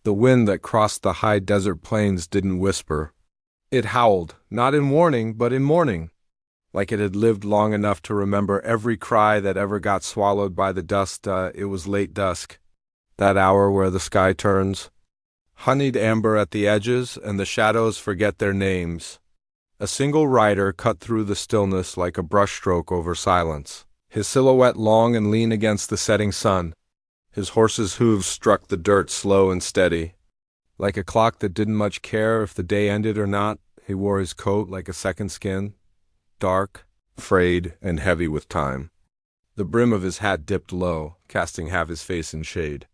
The wind that crossed the high desert plains didn't whisper. It howled, not in warning, but in mourning, like it had lived long enough to remember every cry that ever got swallowed by the dust. It was late dusk, that hour where the sky turns honeyed amber at the edges and the shadows forget their names. A single rider cut through the stillness like a brushstroke over silence, his silhouette long and lean against the setting sun. His horse's hooves struck the dirt slow and steady. Like a clock that didn't much care if the day ended or not, he wore his coat like a second skin, dark, frayed, and heavy with time. The brim of his hat dipped low, casting half his face in shade.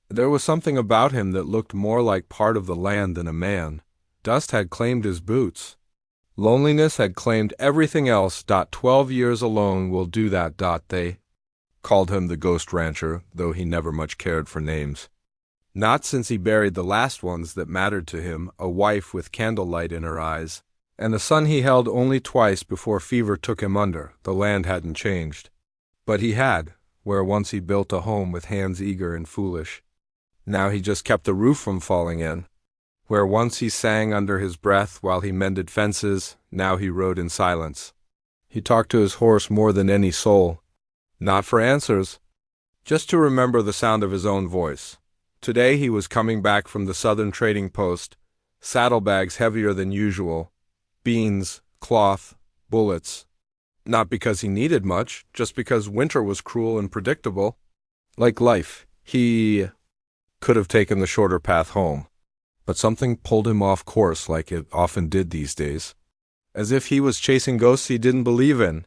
There was something about him that looked more like part of the land than a man. Dust had claimed his boots. Loneliness had claimed everything else. 12 years alone will do that. They called him the ghost rancher, though he never much cared for names. Not since he buried the last ones that mattered to him, a wife with candlelight in her eyes, and a son he held only twice before fever took him under. The land hadn't changed. But he had, where once he built a home with hands eager and foolish. Now he just kept the roof from falling in. Where once he sang under his breath while he mended fences, now he rode in silence. He talked to his horse more than any soul. Not for answers, just to remember the sound of his own voice. Today he was coming back from the southern trading post, saddlebags heavier than usual, beans, cloth, bullets. Not because he needed much, just because winter was cruel and predictable. Like life, he could have taken the shorter path home. But something pulled him off course like it often did these days. As if he was chasing ghosts he didn't believe in.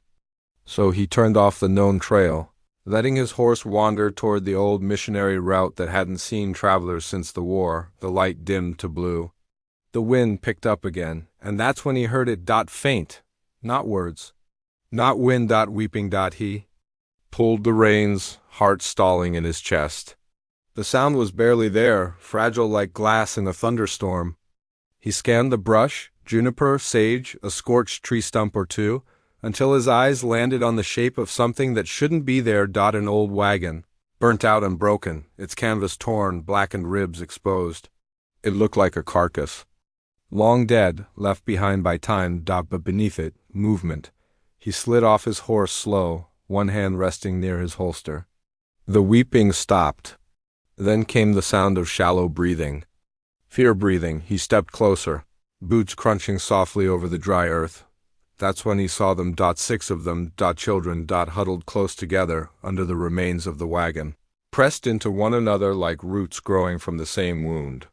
So he turned off the known trail, letting his horse wander toward the old missionary route that hadn't seen travelers since the war. The light dimmed to blue. The wind picked up again, and that's when he heard it faint, not words. Not wind. Weeping. He pulled the reins, heart stalling in his chest. The sound was barely there, fragile like glass in a thunderstorm. He scanned the brush, juniper, sage, a scorched tree stump or two, until his eyes landed on the shape of something that shouldn't be there. An old wagon, burnt out and broken, its canvas torn, blackened ribs exposed. It looked like a carcass. Long dead, left behind by time. But beneath it, movement. He slid off his horse slow, one hand resting near his holster. The weeping stopped. Then came the sound of shallow breathing. Fear breathing. He stepped closer, boots crunching softly over the dry earth. That's when he saw them. 6 of them. Children. Huddled close together under the remains of the wagon, pressed into one another like roots growing from the same wound.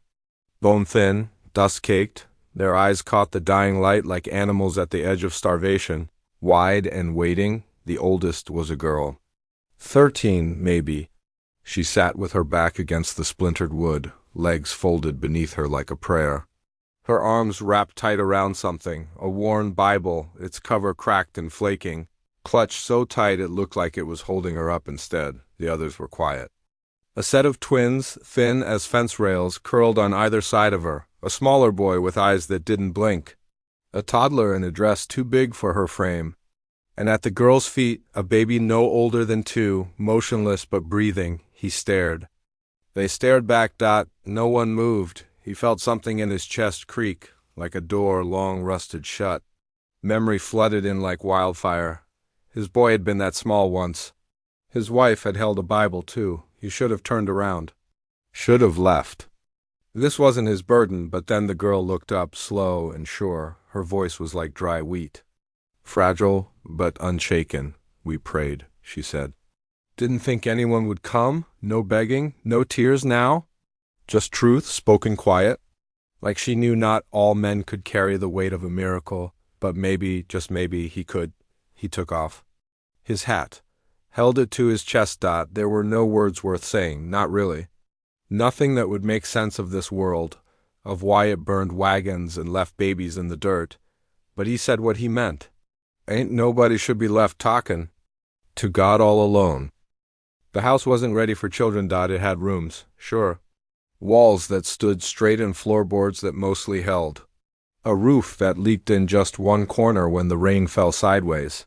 Bone thin, dust-caked, their eyes caught the dying light like animals at the edge of starvation. Wide and waiting, the oldest was a girl. 13, maybe. She sat with her back against the splintered wood, legs folded beneath her like a prayer. Her arms wrapped tight around something, a worn Bible, its cover cracked and flaking, clutched so tight it looked like it was holding her up instead. The others were quiet. A set of twins, thin as fence rails, curled on either side of her, a smaller boy with eyes that didn't blink. A toddler in a dress too big for her frame. And at the girl's feet, a baby no older than 2, motionless but breathing. He stared. They stared back. No one moved. He felt something in his chest creak, like a door long rusted shut. Memory flooded in like wildfire. His boy had been that small once. His wife had held a Bible too. He should have turned around. Should have left. This wasn't his burden, but then the girl looked up, slow and sure. Her voice was like dry wheat. Fragile, but unshaken. We prayed, she said. Didn't think anyone would come. No begging, no tears now. Just truth spoken quiet. Like she knew not all men could carry the weight of a miracle, but maybe, just maybe, he could. He took off his hat, held it to his chest. There were no words worth saying, not really. Nothing that would make sense of this world, of why it burned wagons and left babies in the dirt. But he said what he meant. Ain't nobody should be left talking to God all alone. The house wasn't ready for children. It had rooms, sure. Walls that stood straight and floorboards that mostly held. A roof that leaked in just one corner when the rain fell sideways.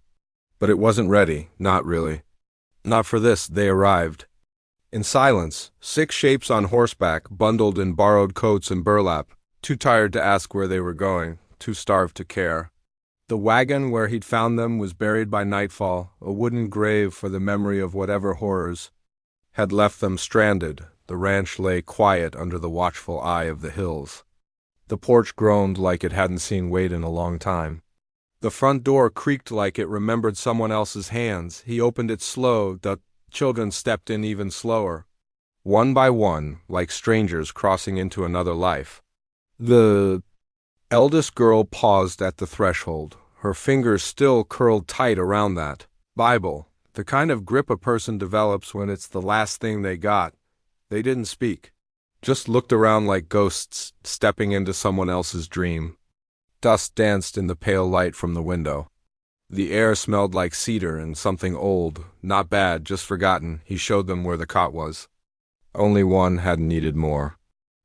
But it wasn't ready, not really. Not for this. They arrived. In silence, 6 shapes on horseback, bundled in borrowed coats and burlap, too tired to ask where they were going, too starved to care. The wagon where he'd found them was buried by nightfall, a wooden grave for the memory of whatever horrors had left them stranded. The ranch lay quiet under the watchful eye of the hills. The porch groaned like it hadn't seen Wade in a long time. The front door creaked like it remembered someone else's hands. He opened it slow. The children stepped in even slower, one by one, like strangers crossing into another life. The eldest girl paused at the threshold, her fingers still curled tight around that Bible, the kind of grip a person develops when it's the last thing they got. They didn't speak, just looked around like ghosts stepping into someone else's dream. Dust danced in the pale light from the window. The air smelled like cedar and something old, not bad, just forgotten. He showed them where the cot was. Only one hadn't needed more.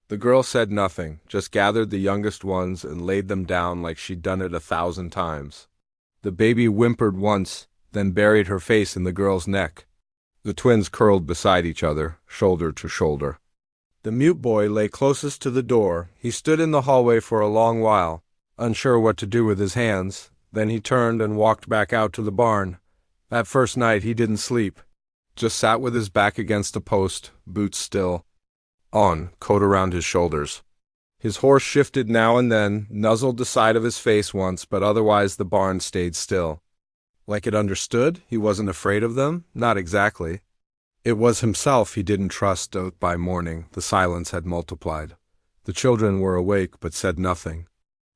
The girl said nothing, just gathered the youngest ones and laid them down like she'd done it 1,000 times. The baby whimpered once, then buried her face in the girl's neck. The twins curled beside each other, shoulder to shoulder. The mute boy lay closest to the door. He stood in the hallway for a long while, unsure what to do with his hands. Then he turned and walked back out to the barn. That first night he didn't sleep, just sat with his back against a post, boots still on, coat around his shoulders. His horse shifted now and then, nuzzled the side of his face once, but otherwise the barn stayed still. Like it understood, he wasn't afraid of them, not exactly. It was himself he didn't trust. By morning, the silence had multiplied. The children were awake but said nothing.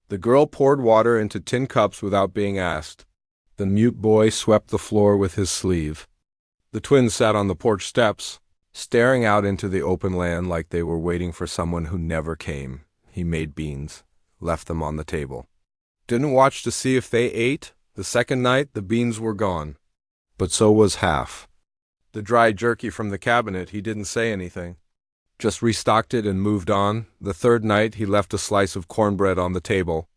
The girl poured water into tin cups without being asked. The mute boy swept the floor with his sleeve. The twins sat on the porch steps, staring out into the open land like they were waiting for someone who never came. He made beans, left them on the table. Didn't watch to see if they ate. The second night, the beans were gone. But so was half. The dry jerky from the cabinet, he didn't say anything. Just restocked it and moved on. The third night, he left a slice of cornbread on the table.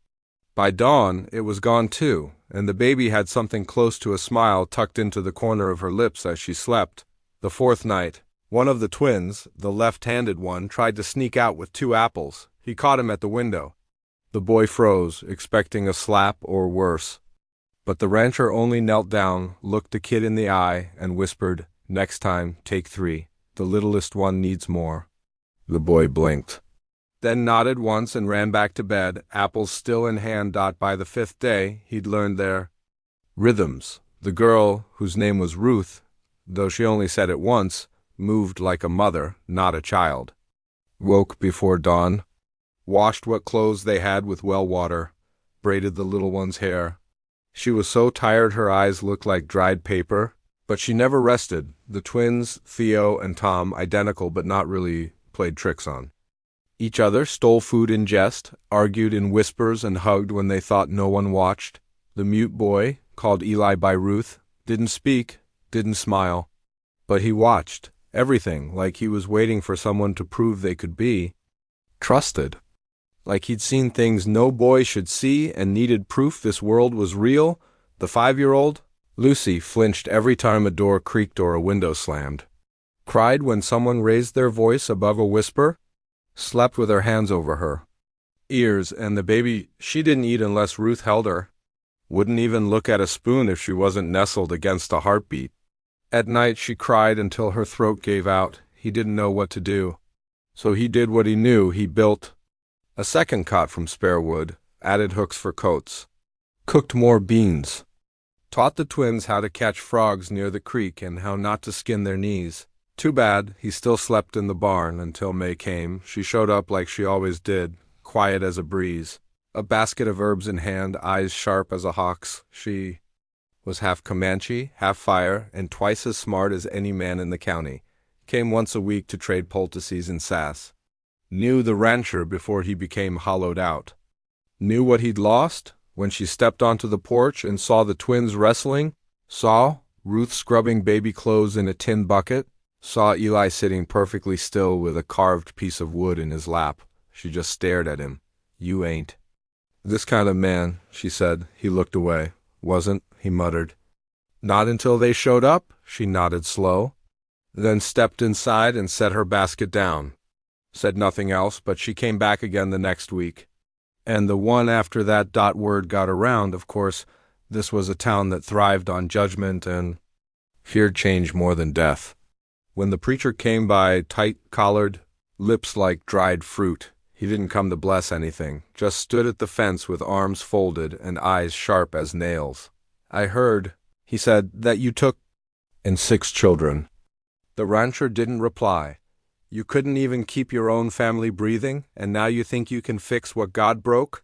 By dawn, it was gone too, and the baby had something close to a smile tucked into the corner of her lips as she slept. The fourth night, one of the twins, the left-handed one, tried to sneak out with 2 apples. He caught him at the window. The boy froze, expecting a slap or worse. But the rancher only knelt down, looked the kid in the eye, and whispered, "Next time, take 3. The littlest one needs more." The boy blinked, then nodded once and ran back to bed, apples still in hand. By the 5th day, he'd learned their rhythms. The girl, whose name was Ruth, though she only said it once, moved like a mother, not a child. Woke before dawn, washed what clothes they had with well water, braided the little one's hair. She was so tired her eyes looked like dried paper, but she never rested. The twins, Theo and Tom, identical but not really, played tricks on each other, stole food in jest, argued in whispers and hugged when they thought no one watched. The mute boy, called Eli by Ruth, didn't speak, didn't smile. But he watched, everything, like he was waiting for someone to prove they could be trusted. Like he'd seen things no boy should see and needed proof this world was real. The 5-year-old, Lucy, flinched every time a door creaked or a window slammed. Cried when someone raised their voice above a whisper. Slept with her hands over her ears, and the baby, she didn't eat unless Ruth held her. Wouldn't even look at a spoon if she wasn't nestled against a heartbeat. At night she cried until her throat gave out. He didn't know what to do. So he did what he knew. He built a second cot from spare wood, added hooks for coats, cooked more beans, taught the twins how to catch frogs near the creek and how not to skin their knees. Too bad, he still slept in the barn until May came. She showed up like she always did, quiet as a breeze, a basket of herbs in hand, eyes sharp as a hawk's. She was half Comanche, half fire, and twice as smart as any man in the county. Came once a week to trade poultices and sass. Knew the rancher before he became hollowed out. Knew what he'd lost when she stepped onto the porch and saw the twins wrestling, saw Ruth scrubbing baby clothes in a tin bucket, saw Eli sitting perfectly still with a carved piece of wood in his lap. She just stared at him. "You ain't this kind of man," she said. He looked away. "Wasn't," he muttered. "Not until they showed up?" She nodded slow. then stepped inside and set her basket down. Said nothing else, but she came back again the next week. And the one after that. Word got around, of course. This was a town that thrived on judgment and feared change more than death. When the preacher came by, tight-collared, lips like dried fruit, he didn't come to bless anything, just stood at the fence with arms folded and eyes sharp as nails. "I heard," he said, "that you took and 6 children." The rancher didn't reply. "You couldn't even keep your own family breathing, and now you think you can fix what God broke?"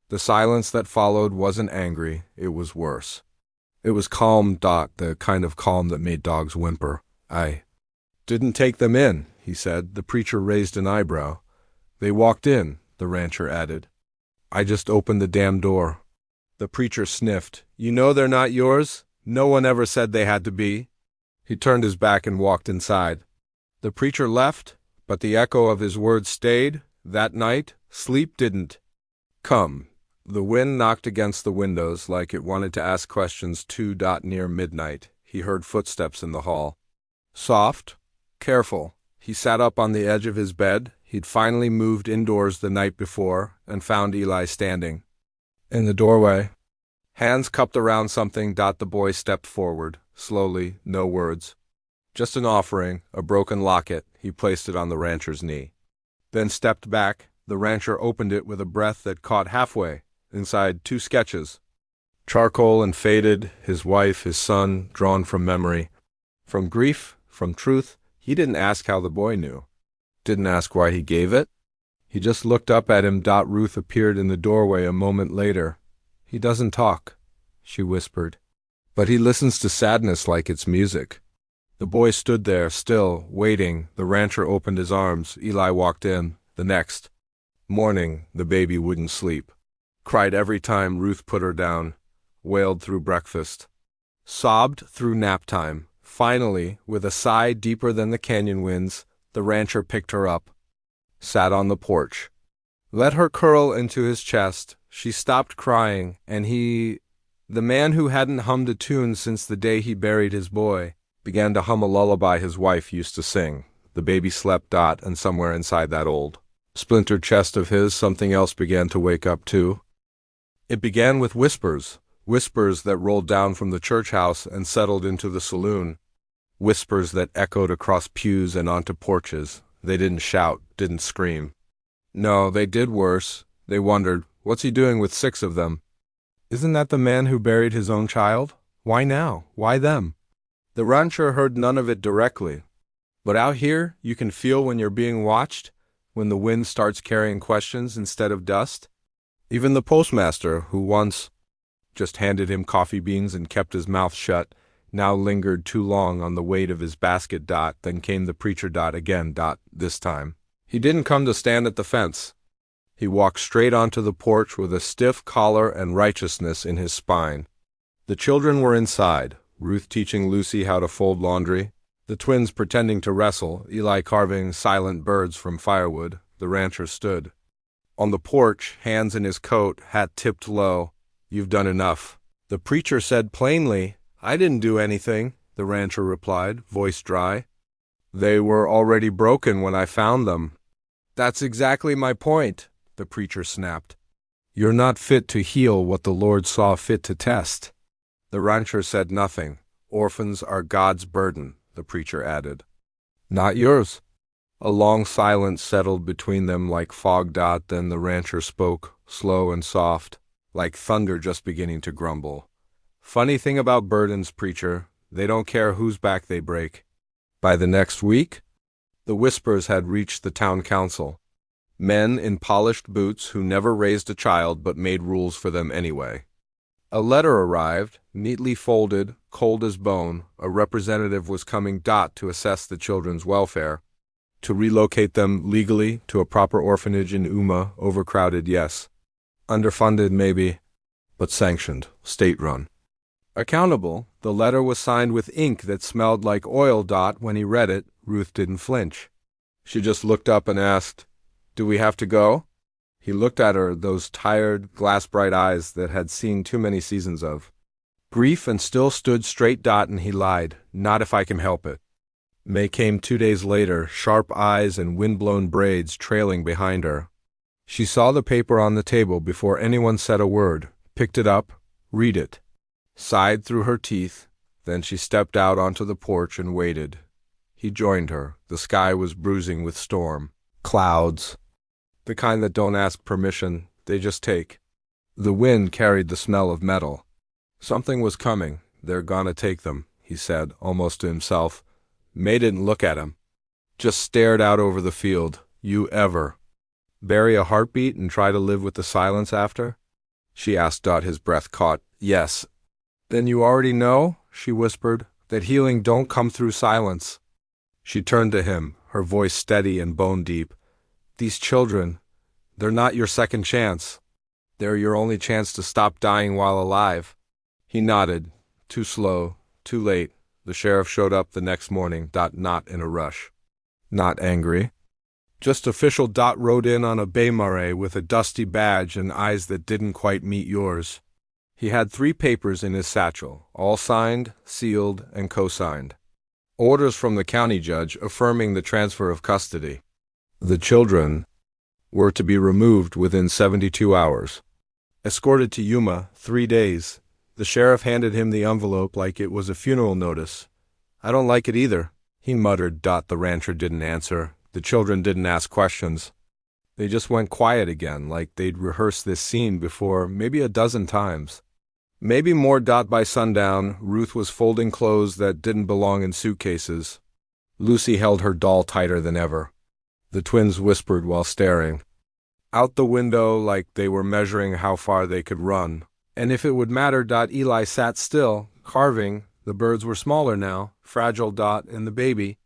The silence that followed wasn't angry, it was worse. It was calm. The kind of calm that made dogs whimper. "I didn't take them in," he said. The preacher raised an eyebrow. "They walked in," the rancher added. "I just opened the damn door." The preacher sniffed. "You know they're not yours? No one ever said they had to be." He turned his back and walked inside. The preacher left, but the echo of his words stayed. That night, sleep didn't come. The wind knocked against the windows like it wanted to ask questions too. Near midnight, he heard footsteps in the hall. Soft, careful. He sat up on the edge of his bed. He'd finally moved indoors the night before and found Eli standing in the doorway, hands cupped around something. The boy stepped forward, slowly, no words. Just an offering, a broken locket. He placed it on the rancher's knee. Then stepped back. The rancher opened it with a breath that caught halfway. Inside, 2 sketches. Charcoal and faded, his wife, his son, drawn from memory. From grief, from truth. He didn't ask how the boy knew. Didn't ask why he gave it. He just looked up at him. Ruth appeared in the doorway a moment later. "He doesn't talk," she whispered. "But he listens to sadness like it's music." The boy stood there, still, waiting. The rancher opened his arms. Eli walked in. The next morning, the baby wouldn't sleep. Cried every time Ruth put her down. Wailed through breakfast. Sobbed through nap time. Finally, with a sigh deeper than the canyon winds, the rancher picked her up. Sat on the porch. Let her curl into his chest. She stopped crying, and the man who hadn't hummed a tune since the day he buried his boy, began to hum a lullaby his wife used to sing. The baby slept. And somewhere inside that old, splintered chest of his, something else began to wake up too. It began with whispers, whispers that rolled down from the church house and settled into the saloon, whispers that echoed across pews and onto porches. They didn't shout, didn't scream. No, they did worse. They wondered, what's he doing with 6 of them? Isn't that the man who buried his own child? Why now? Why them? The rancher heard none of it directly. But out here, you can feel when you're being watched, when the wind starts carrying questions instead of dust. Even the postmaster, who once just handed him coffee beans and kept his mouth shut, now lingered too long on the weight of his basket. Then came the preacher. Again. This time, he didn't come to stand at the fence. He walked straight onto the porch with a stiff collar and righteousness in his spine. The children were inside, Ruth teaching Lucy how to fold laundry, the twins pretending to wrestle, Eli carving silent birds from firewood. The rancher stood on the porch, hands in his coat, hat tipped low. "You've done enough." The preacher said plainly, "I didn't do anything," the rancher replied, voice dry. "They were already broken when I found them." "That's exactly my point," the preacher snapped. "You're not fit to heal what the Lord saw fit to test." The rancher said nothing. "Orphans are God's burden," the preacher added. "Not yours." A long silence settled between them like fog. Then the rancher spoke, slow and soft, like thunder just beginning to grumble. "Funny thing about burdens, preacher, they don't care whose back they break." By the next week, the whispers had reached the town council. Men in polished boots who never raised a child but made rules for them anyway. A letter arrived, neatly folded, cold as bone. A representative was coming. To assess the children's welfare. To relocate them legally to a proper orphanage in Uma. Overcrowded, yes. Underfunded, maybe. But sanctioned, state-run. Accountable, the letter was signed with ink that smelled like oil. When he read it, Ruth didn't flinch. She just looked up and asked, "Do we have to go?" He looked at her, those tired, glass-bright eyes that had seen too many seasons of grief, and still stood straight. And he lied, "Not if I can help it." May came 2 days later, sharp eyes and windblown braids trailing behind her. She saw the paper on the table before anyone said a word, picked it up, read it, sighed through her teeth, then she stepped out onto the porch and waited. He joined her. The sky was bruising with storm. Clouds. The kind that don't ask permission, they just take. The wind carried the smell of metal. Something was coming. They're gonna take them, he said, almost to himself. May didn't look at him. Just stared out over the field. You ever bury a heartbeat and try to live with the silence after? She asked. His breath caught. Yes. Then you already know, she whispered, that healing don't come through silence. She turned to him, her voice steady and bone deep. These children, they're not your second chance. They're your only chance to stop dying while alive. He nodded. Too slow, too late. The sheriff showed up the next morning. Not in a rush. Not angry. Just official. Rode in on a bay marais with a dusty badge and eyes that didn't quite meet yours. He had 3 papers in his satchel, all signed, sealed, and co-signed. Orders from the county judge affirming the transfer of custody. The children were to be removed within 72 hours. Escorted to Yuma, 3 days. The sheriff handed him the envelope like it was a funeral notice. I don't like it either, he muttered. The rancher didn't answer. The children didn't ask questions. They just went quiet again, like they'd rehearsed this scene before, maybe a dozen times. Maybe more. By sundown, Ruth was folding clothes that didn't belong in suitcases. Lucy held her doll tighter than ever. The twins whispered while staring out the window like they were measuring how far they could run. And if it would matter. Eli sat still, carving. The birds were smaller now, fragile. And the baby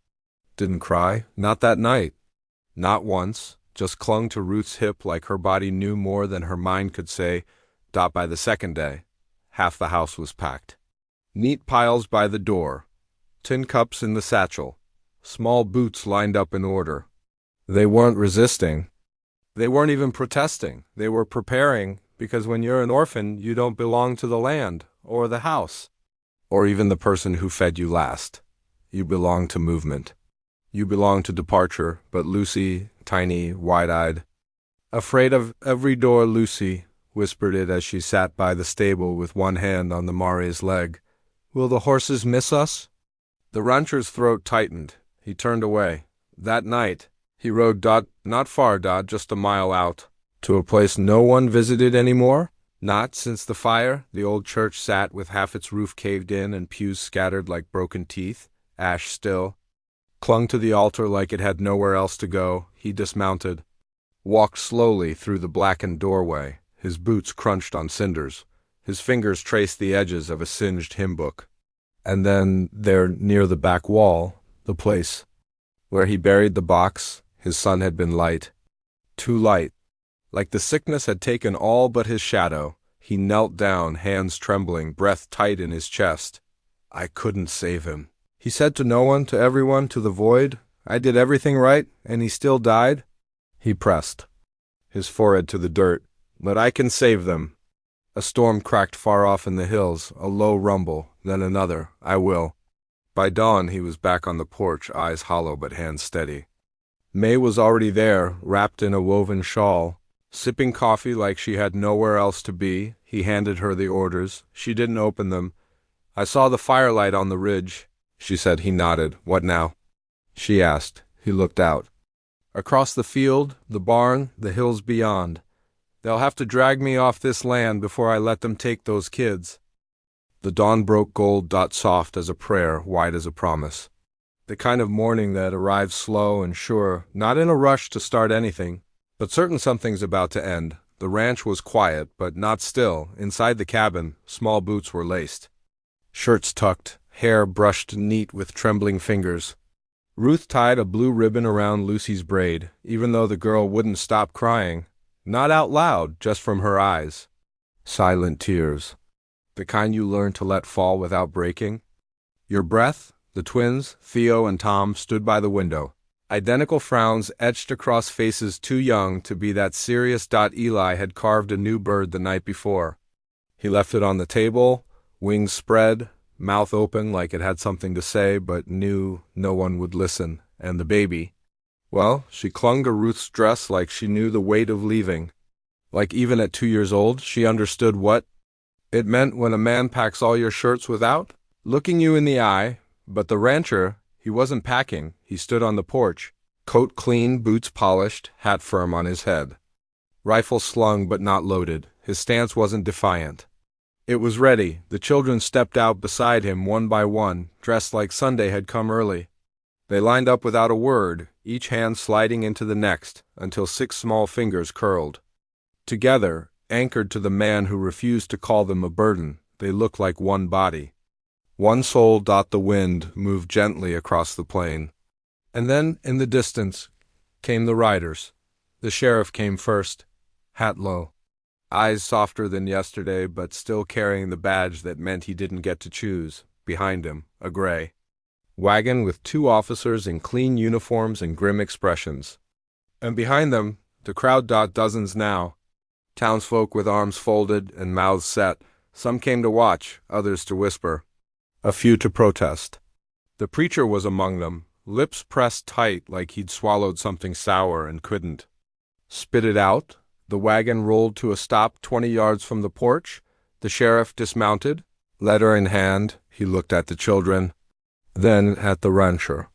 didn't cry, not that night. Not once, just clung to Ruth's hip like her body knew more than her mind could say. By the second day, half the house was packed. Neat piles by the door, tin cups in the satchel, small boots lined up in order. They weren't resisting. They weren't even protesting. They were preparing, because when you're an orphan, you don't belong to the land, or the house, or even the person who fed you last. You belong to movement. You belong to departure. But Lucy, tiny, wide-eyed, afraid of every door. Lucy whispered it as she sat by the stable with one hand on the mare's leg. Will the horses miss us? The rancher's throat tightened. He turned away. That night, he rode. Not far. Just a mile out. To a place no one visited anymore? Not since the fire. The old church sat with half its roof caved in and pews scattered like broken teeth, ash still. Clung to the altar like it had nowhere else to go. He dismounted, walked slowly through the blackened doorway. His boots crunched on cinders. His fingers traced the edges of a singed hymn book. And then, there near the back wall, the place where he buried the box, his sun had been light. Too light. Like the sickness had taken all but his shadow. He knelt down, hands trembling, breath tight in his chest. I couldn't save him. He said to no one, to everyone, to the void. I did everything right, and he still died. He pressed his forehead to the dirt. But I can save them. A storm cracked far off in the hills, a low rumble, then another. I will. By dawn he was back on the porch, eyes hollow but hands steady. May was already there, wrapped in a woven shawl, sipping coffee like she had nowhere else to be. He handed her the orders. She didn't open them. I saw the firelight on the ridge, she said. He nodded. What now? She asked. He looked out. Across the field, the barn, the hills beyond. They'll have to drag me off this land before I let them take those kids. The dawn broke gold. Soft as a prayer, wide as a promise. The kind of morning that arrives slow and sure, not in a rush to start anything, but certain something's about to end. The ranch was quiet, but not still. Inside the cabin, small boots were laced, shirts tucked, hair brushed neat with trembling fingers. Ruth tied a blue ribbon around Lucy's braid, even though the girl wouldn't stop crying. Not out loud, just from her eyes. Silent tears. The kind you learn to let fall without breaking. Your breath? The twins, Theo and Tom, stood by the window. Identical frowns etched across faces too young to be that serious. Eli had carved a new bird the night before. He left it on the table, wings spread, mouth open like it had something to say but knew no one would listen. And the baby, well, she clung to Ruth's dress like she knew the weight of leaving. Like even at 2 years old, she understood what it meant when a man packs all your shirts without looking you in the eye. But the rancher, he wasn't packing. He stood on the porch, coat clean, boots polished, hat firm on his head. Rifle slung but not loaded. His stance wasn't defiant. It was ready. The children stepped out beside him one by one, dressed like Sunday had come early. They lined up without a word, each hand sliding into the next, until 6 small fingers curled. Together, anchored to the man who refused to call them a burden, they looked like one body. One soul. The wind moved gently across the plain. And then, in the distance, came the riders. The sheriff came first, hat low, eyes softer than yesterday but still carrying the badge that meant he didn't get to choose. Behind him, a gray wagon with 2 officers in clean uniforms and grim expressions. And behind them, the crowd. Dozens now. Townsfolk with arms folded and mouths set. Some came to watch, others to whisper, a few to protest. The preacher was among them, lips pressed tight like he'd swallowed something sour and couldn't spit it out. The wagon rolled to a stop 20 yards from the porch. The sheriff dismounted. Letter in hand, he looked at the children, then at the rancher.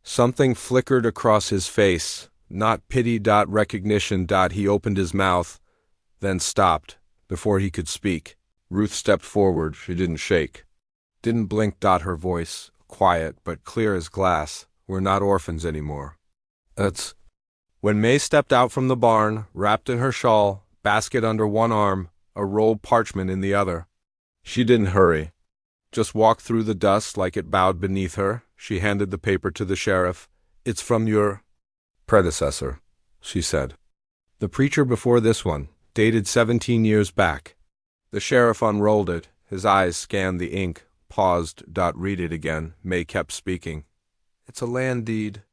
Something flickered across his face, not pity. Recognition. He opened his mouth, then stopped, before he could speak. Ruth stepped forward. She didn't shake, didn't blink. Her voice, quiet but clear as glass. We're not orphans anymore. That's when May stepped out from the barn, wrapped in her shawl, basket under one arm, a rolled parchment in the other. She didn't hurry, just walked through the dust like it bowed beneath her. She handed the paper to the sheriff. It's from your predecessor, she said. The preacher before this one, dated 17 years back. The sheriff unrolled it. His eyes scanned the ink, paused. Read it again. May kept speaking. It's a land deed,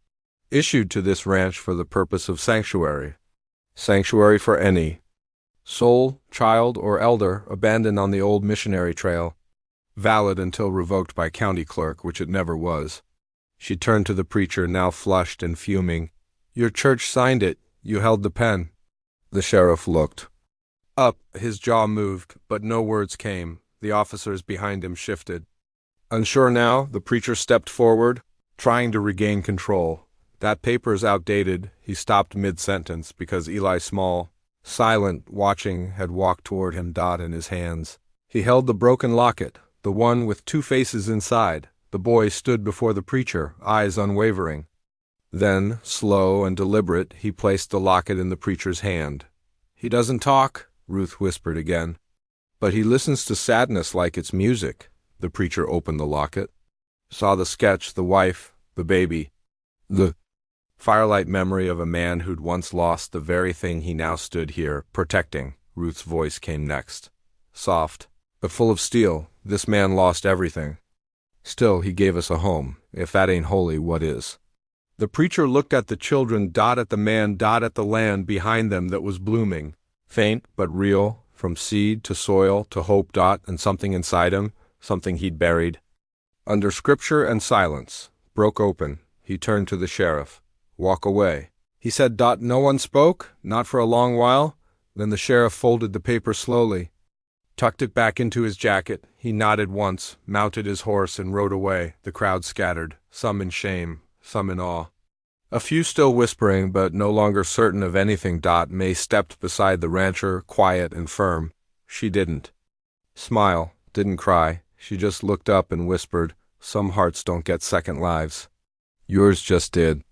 issued to this ranch for the purpose of sanctuary. Sanctuary for any soul, child, or elder abandoned on the old missionary trail. Valid until revoked by county clerk, which it never was. She turned to the preacher, now flushed and fuming. Your church signed it. You held the pen. The sheriff looked up. His jaw moved, but no words came. The officers behind him shifted. Unsure now, the preacher stepped forward, trying to regain control. That paper's outdated. He stopped mid-sentence because Eli Small, silent, watching, had walked toward him. In his hands, he held the broken locket, the one with 2 faces inside. The boy stood before the preacher, eyes unwavering. Then, slow and deliberate, he placed the locket in the preacher's hand. He doesn't talk, Ruth whispered again, but he listens to sadness like it's music. The preacher opened the locket, saw the sketch, the wife, the baby, the firelight memory of a man who'd once lost the very thing he now stood here protecting. Ruth's voice came next, soft, but full of steel. This man lost everything. Still, he gave us a home. If that ain't holy, what is? The preacher looked at the children, at the man, at the land behind them that was blooming, faint but real, from seed to soil to hope. And something inside him, something he'd buried under scripture and silence, broke open. He turned to the sheriff. Walk away, he said. No one spoke, not for a long while. Then the sheriff folded the paper slowly, tucked it back into his jacket. He nodded once, mounted his horse, and rode away. The crowd scattered, some in shame, some in awe. A few still whispering, but no longer certain of anything. May stepped beside the rancher, quiet and firm. She didn't smile, didn't cry. She just looked up and whispered, some hearts don't get second lives. Yours just did.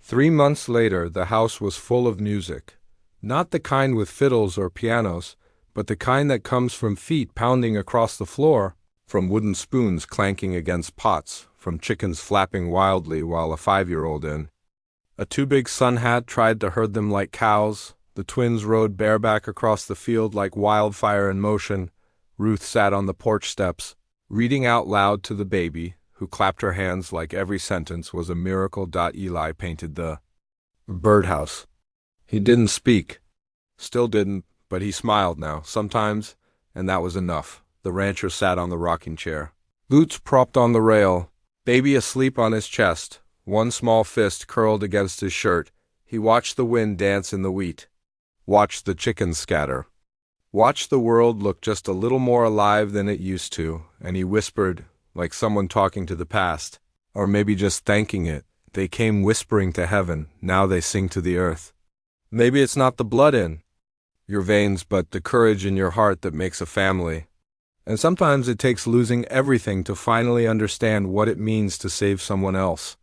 3 months later, the house was full of music. Not the kind with fiddles or pianos, but the kind that comes from feet pounding across the floor, from wooden spoons clanking against pots, from chickens flapping wildly while a 5-year-old in a too-big sun hat tried to herd them like cows. The twins rode bareback across the field like wildfire in motion. Ruth sat on the porch steps, reading out loud to the baby, who clapped her hands like every sentence was a miracle. Eli painted the birdhouse. He didn't speak. Still didn't, but he smiled now, sometimes, and that was enough. The rancher sat on the rocking chair. Boots propped on the rail, baby asleep on his chest, one small fist curled against his shirt. He watched the wind dance in the wheat. Watched the chickens scatter. Watched the world look just a little more alive than it used to, and he whispered, like someone talking to the past, or maybe just thanking it. They came whispering to heaven, now they sing to the earth. Maybe it's not the blood in your veins, but the courage in your heart that makes a family. And sometimes it takes losing everything to finally understand what it means to save someone else.